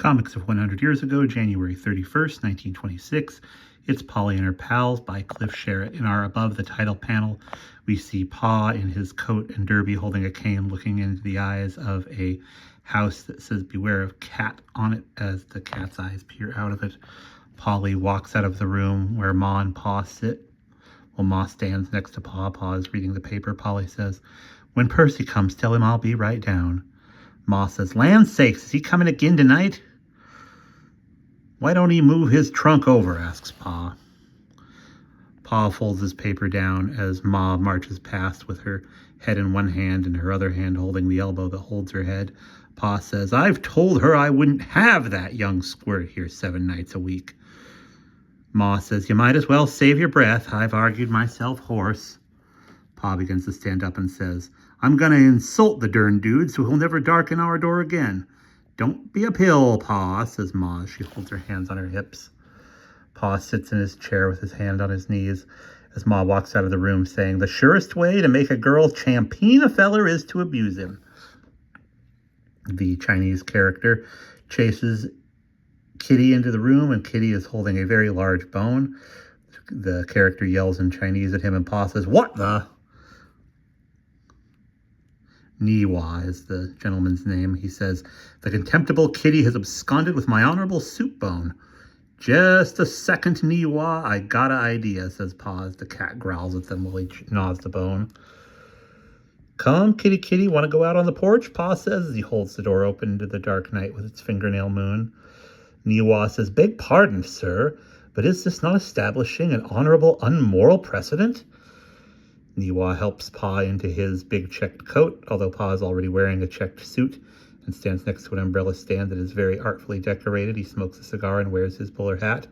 Comics of 100 Years Ago, January 31st, 1926. It's Polly and Her Pals by Cliff Sterrett. In our above the title panel, we see Pa in his coat and derby holding a cane looking into the eyes of a house that says beware of cat on it as the cat's eyes peer out of it. Polly walks out of the room where Ma and Pa sit. While Ma stands next to Pa, Pa is reading the paper. Polly says, "When Percy comes, tell him I'll be right down." Ma says, "Land's sakes, is he coming again tonight?" "Why don't he move his trunk over?" asks Pa. Pa folds his paper down as Ma marches past with her head in one hand and her other hand holding the elbow that holds her head. Pa says, "I've told her I wouldn't have that young squirt here 7 nights a week." Ma says, "You might as well save your breath. I've argued myself hoarse." Pa begins to stand up and says, "I'm going to insult the darn dude so he'll never darken our door again." "Don't be a pill, Pa," says Ma as she holds her hands on her hips. Pa sits in his chair with his hand on his knees as Ma walks out of the room saying, "The surest way to make a girl champeen a feller is to abuse him." The Chinese character chases Kitty into the room, and Kitty is holding a very large bone. The character yells in Chinese at him, and Pa says, "What the?" Niwa is the gentleman's name. He says, "The contemptible Kitty has absconded with my honorable soup bone." "Just a second, Niwa. I got an idea," says Pa as the cat growls at them while he gnaws the bone. "Come, Kitty, Kitty, want to go out on the porch?" Pa says as he holds the door open into the dark night with its fingernail moon. Niwa says, "Beg pardon, sir, but is this not establishing an honorable, unmoral precedent?" Niwa helps Pa into his big checked coat, although Pa is already wearing a checked suit and stands next to an umbrella stand that is very artfully decorated. He smokes a cigar and wears his bowler hat.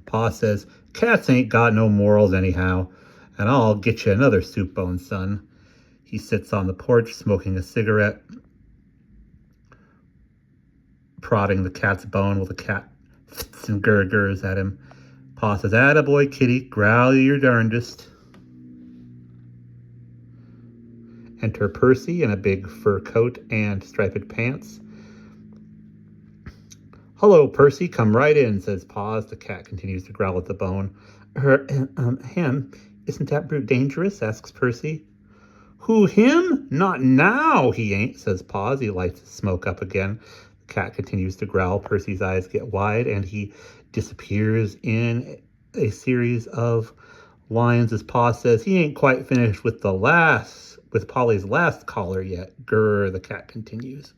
Pa says, "Cats ain't got no morals anyhow, and I'll get you another soup bone, son." He sits on the porch smoking a cigarette, prodding the cat's bone while the cat fits and gurgurs at him. Pa says, "Attaboy, Kitty, growl your darndest." Enter Percy in a big fur coat and striped pants. "Hello, Percy, come right in," says Pa as the cat continues to growl at the bone. Him, isn't that brute dangerous?" asks Percy. "Who, him? Not now, he ain't," says Pa as he lights his smoke up again. The cat continues to growl. Percy's eyes get wide and he disappears in a series of lines as Pa says, "He ain't quite finished with Polly's last caller yet. Grr," the cat continues.